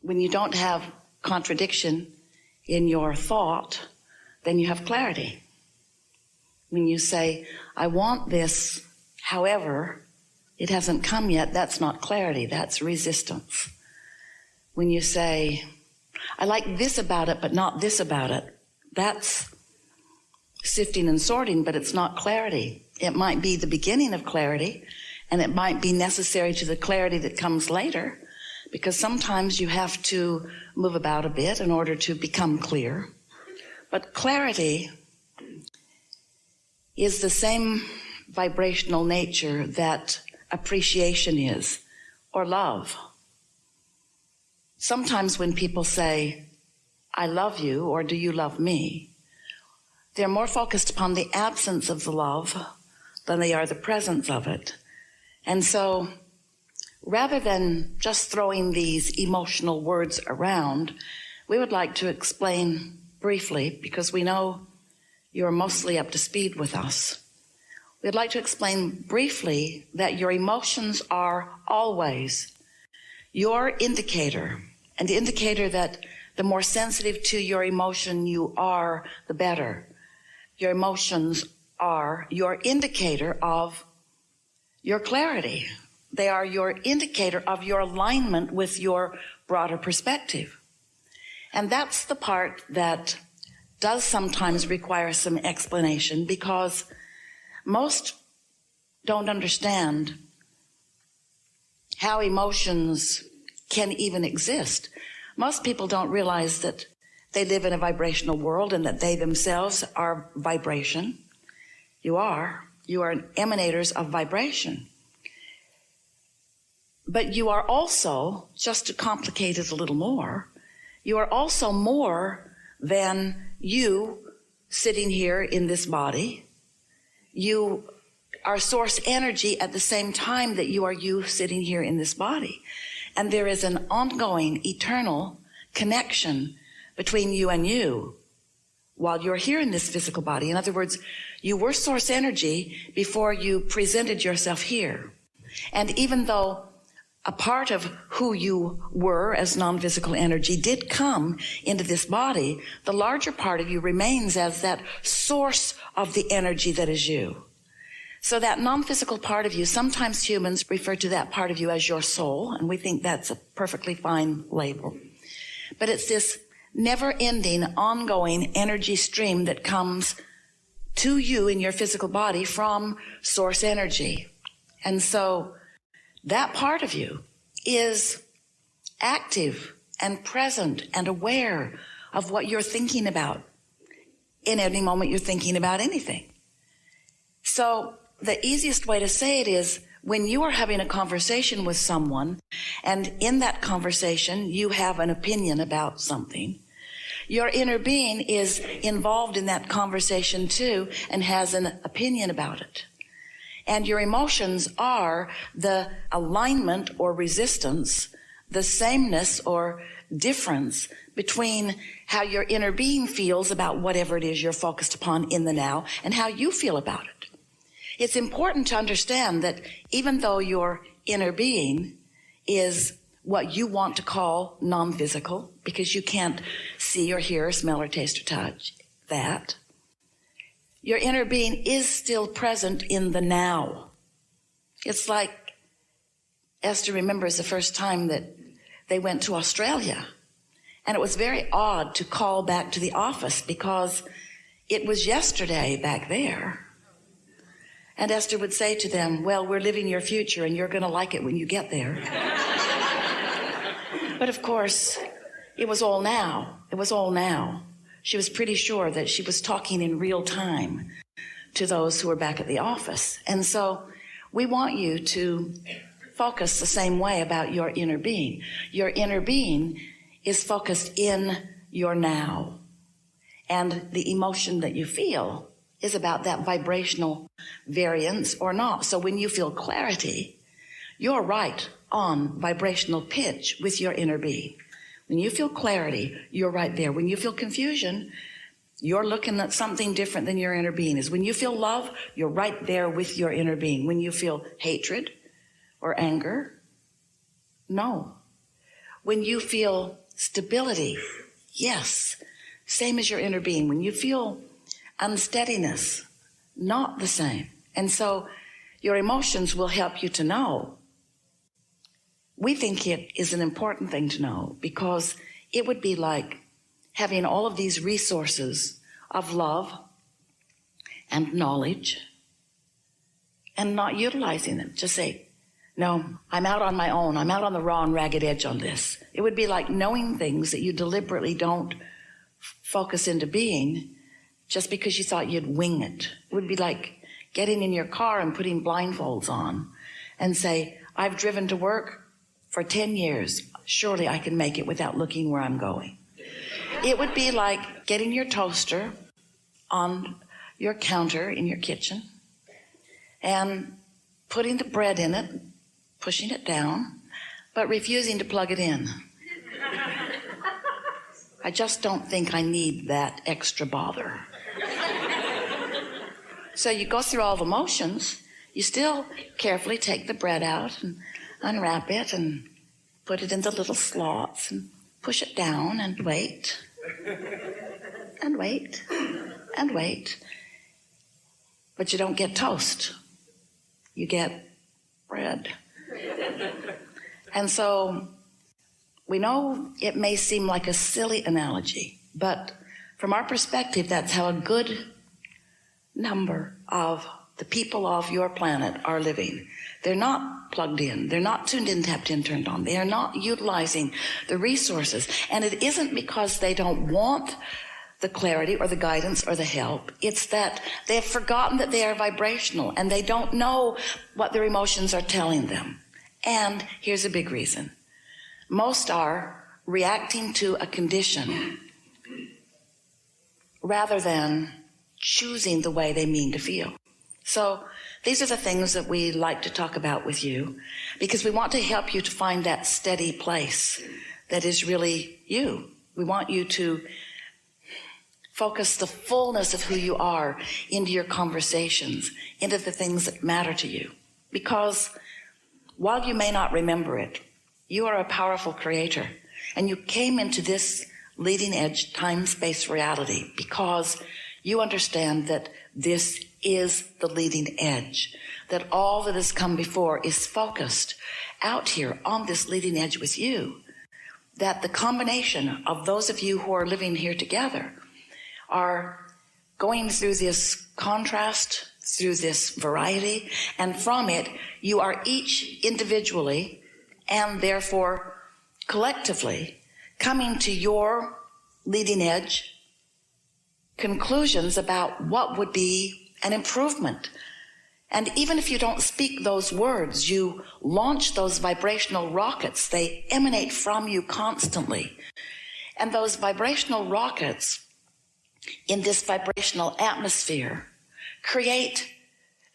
When you don't have contradiction in your thought, then you have clarity. When you say, I want this, however, it hasn't come yet, that's not clarity, that's resistance. When you say, I like this about it, but not this about it, that's sifting and sorting, but it's not clarity. It might be the beginning of clarity, and it might be necessary to the clarity that comes later, because sometimes you have to move about a bit in order to become clear. But clarity is the same vibrational nature that appreciation is, or love. Sometimes when people say, I love you, or do you love me, they're more focused upon the absence of the love than they are the presence of it. And so, rather than just throwing these emotional words around, we would like to explain briefly, because we know you're mostly up to speed with us. We'd like to explain briefly that your emotions are always your indicator, an indicator that the more sensitive to your emotion you are, the better. Your emotions are your indicator of your clarity. They are your indicator of your alignment with your broader perspective. And that's the part that does sometimes require some explanation, because most don't understand how emotions can even exist. Most people don't realize that they live in a vibrational world and that they themselves are vibration. You are emanators of vibration. But you are also, just to complicate it a little more, you are also more than you sitting here in this body. You are source energy at the same time that you are you sitting here in this body. And there is an ongoing, eternal connection between you and you while you're here in this physical body. In other words, you were source energy before you presented yourself here. And even though a part of who you were as non-physical energy did come into this body, the larger part of you remains as that source of the energy that is you. So that non-physical part of you, sometimes humans refer to that part of you as your soul, and we think that's a perfectly fine label. But it's this never-ending, ongoing energy stream that comes to you in your physical body from source energy. And so that part of you is active and present and aware of what you're thinking about in any moment you're thinking about anything. So the easiest way to say it is when you are having a conversation with someone, and in that conversation you have an opinion about something, your inner being is involved in that conversation too and has an opinion about it. And your emotions are the alignment or resistance, the sameness or difference between how your inner being feels about whatever it is you're focused upon in the now and how you feel about it. It's important to understand that even though your inner being is what you want to call non-physical, because you can't see or hear or smell or taste or touch that, your inner being is still present in the now. It's like Esther remembers the first time that they went to Australia. And it was very odd to call back to the office because it was yesterday back there. And Esther would say to them, well, we're living your future and you're going to like it when you get there. But of course, it was all now. It was all now. She was pretty sure that she was talking in real time to those who were back at the office. And so we want you to focus the same way about your inner being. Your inner being is focused in your now. And the emotion that you feel is about that vibrational variance or not. So when you feel clarity, you're right on vibrational pitch with your inner being. When you feel clarity, you're right there. When you feel confusion, you're looking at something different than your inner being is. When you feel love, you're right there with your inner being. When you feel hatred or anger, no. When you feel stability, yes, same as your inner being. When you feel unsteadiness, not the same. And so your emotions will help you to know. We think it is an important thing to know because it would be like having all of these resources of love and knowledge and not utilizing them. Just say, no, I'm out on my own. I'm out on the raw and ragged edge on this. It would be like knowing things that you deliberately don't focus into being just because you thought you'd wing it. It would be like getting in your car and putting blindfolds on and say, I've driven to work for 10 years. Surely I can make it without looking where I'm going. It would be like getting your toaster on your counter in your kitchen and putting the bread in it, pushing it down, but refusing to plug it in. I just don't think I need that extra bother. So you go through all the motions, you still carefully take the bread out and unwrap it and put it into little slots and push it down and wait and wait and wait. But you don't get toast. You get bread. And so we know it may seem like a silly analogy, but from our perspective, that's how a good number of the people of your planet are living. They're not plugged in. They're not tuned in, tapped in, turned on. They are not utilizing the resources. And it isn't because they don't want the clarity or the guidance or the help. It's that they have forgotten that they are vibrational and they don't know what their emotions are telling them. And here's a big reason. Most are reacting to a condition rather than choosing the way they mean to feel. So these are the things that we like to talk about with you because we want to help you to find that steady place that is really you. We want you to focus the fullness of who you are into your conversations, into the things that matter to you. Because while you may not remember it, you are a powerful creator. And you came into this leading edge time-space reality because you understand that this is the leading edge, that all that has come before is focused out here on this leading edge with you, that the combination of those of you who are living here together are going through this contrast, through this variety, and from it, you are each individually and therefore collectively coming to your leading edge conclusions about what would be an improvement. And even if you don't speak those words, you launch those vibrational rockets. They emanate from you constantly. And those vibrational rockets in this vibrational atmosphere create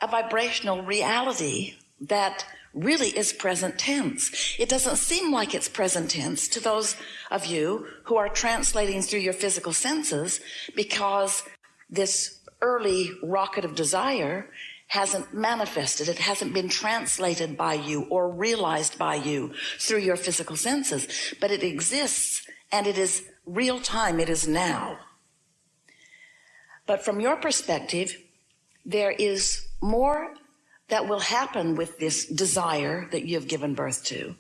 a vibrational reality that really is present tense. It doesn't seem like it's present tense to those of you who are translating through your physical senses because this early rocket of desire hasn't manifested. It hasn't been translated by you or realized by you through your physical senses. But it exists and it is real time. It is now. But from your perspective, there is more that will happen with this desire that you have given birth to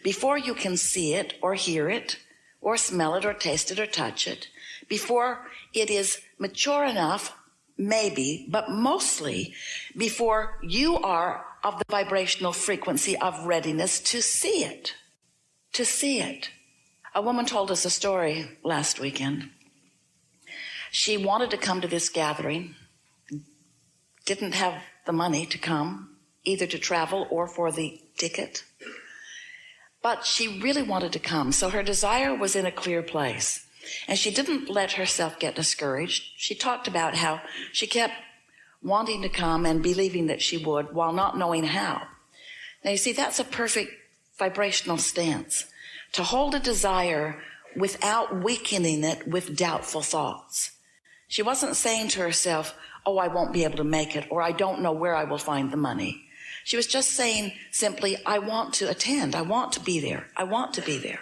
before you can see it or hear it or smell it or taste it or touch it, before it is mature enough, maybe, but mostly before you are of the vibrational frequency of readiness to see it, to see it. A woman told us a story last weekend. She wanted to come to this gathering, didn't have the money to come, either to travel or for the ticket. But she really wanted to come, so her desire was in a clear place. And she didn't let herself get discouraged. She talked about how she kept wanting to come and believing that she would while not knowing how. Now you see, that's a perfect vibrational stance, to hold a desire without weakening it with doubtful thoughts. She wasn't saying to herself, oh, I won't be able to make it, or I don't know where I will find the money. She was just saying simply, I want to attend. I want to be there. I want to be there.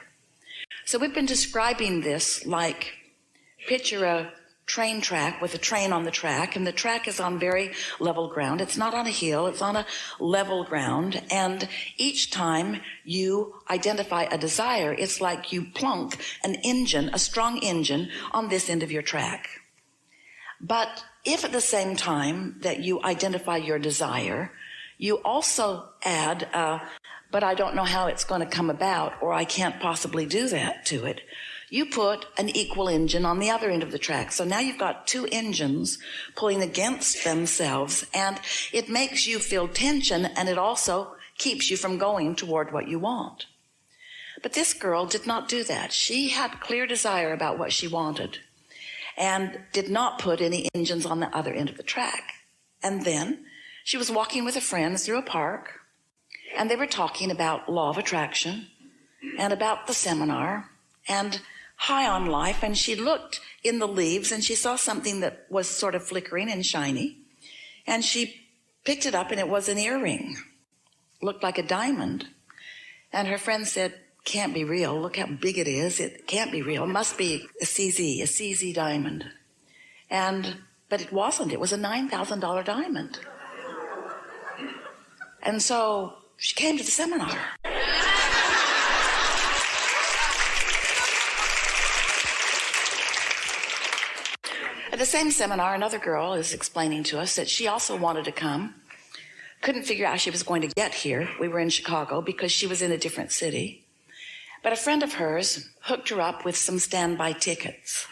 So we've been describing this like, picture a train track with a train on the track, and the track is on very level ground. It's not on a hill, it's on a level ground. And each time you identify a desire, it's like you plunk an engine, a strong engine, on this end of your track. But if at the same time that you identify your desire, you also add, but I don't know how it's going to come about, or I can't possibly do that to it, you put an equal engine on the other end of the track. So now you've got two engines pulling against themselves, and it makes you feel tension, and it also keeps you from going toward what you want. But this girl did not do that. She had clear desire about what she wanted and did not put any engines on the other end of the track. And then she was walking with a friend through a park, and they were talking about law of attraction and about the seminar and high on life, and she looked in the leaves and she saw something that was sort of flickering and shiny, and she picked it up, and it was an earring. Looked like a diamond. And her friend said, "Can't be real. Look how big it is. It can't be real. It must be a CZ diamond." But it wasn't. It was a $9,000 diamond. And so she came to the seminar. At the same seminar, another girl is explaining to us that she also wanted to come. Couldn't figure out how she was going to get here. We were in Chicago because she was in a different city. But a friend of hers hooked her up with some standby tickets.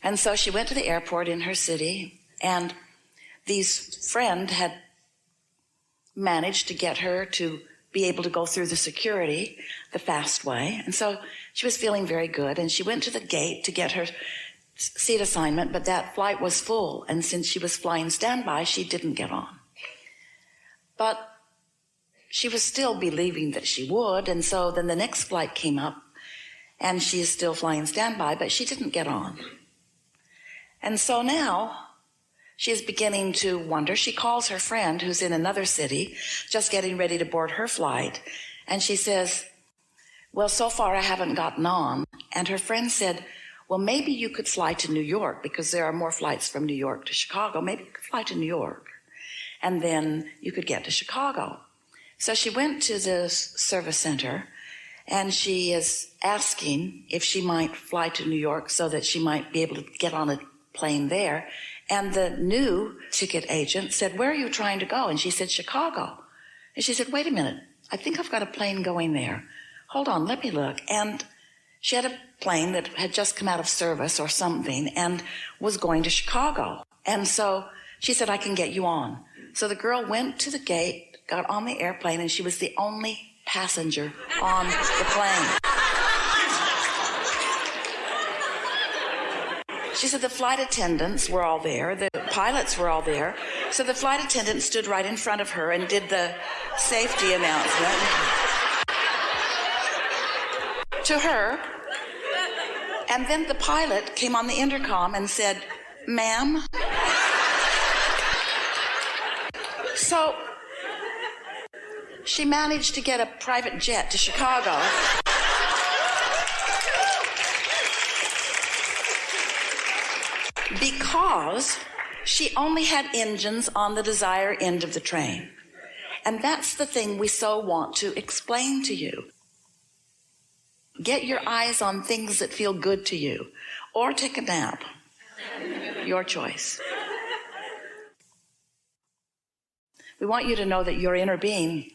And so she went to the airport in her city, and this friend had managed to get her to be able to go through the security the fast way. And so she was feeling very good, and she went to the gate to get her seat assignment, but that flight was full, and since she was flying standby, she didn't get on. But she was still believing that she would, and so then the next flight came up, and she is still flying standby, but she didn't get on. And so now she is beginning to wonder. She calls her friend who's in another city, just getting ready to board her flight, and she says, "Well, so far I haven't gotten on." And her friend said, "Well, maybe you could fly to New York, because there are more flights from New York to Chicago. Maybe you could fly to New York, and then you could get to Chicago." So she went to the service center, and she is asking if she might fly to New York so that she might be able to get on a plane there. And the new ticket agent said, "Where are you trying to go?" And she said, "Chicago." And she said, "Wait a minute, I think I've got a plane going there. Hold on, let me look." And she had a plane that had just come out of service or something and was going to Chicago. And so she said, "I can get you on." So the girl went to the gate, got on the airplane, and she was the only passenger on the plane. She said the flight attendants were all there, the pilots were all there. So the flight attendant stood right in front of her and did the safety announcement to her. And then the pilot came on the intercom and said, "Ma'am." So she managed to get a private jet to Chicago. Because she only had engines on the desire end of the train. And that's the thing we so want to explain to you. Get your eyes on things that feel good to you, or take a nap. Your choice. We want you to know that your inner being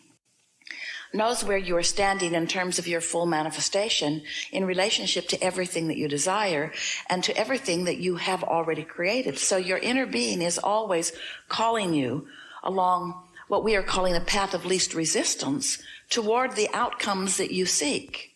knows where you are standing in terms of your full manifestation in relationship to everything that you desire and to everything that you have already created. So your inner being is always calling you along what we are calling a path of least resistance toward the outcomes that you seek.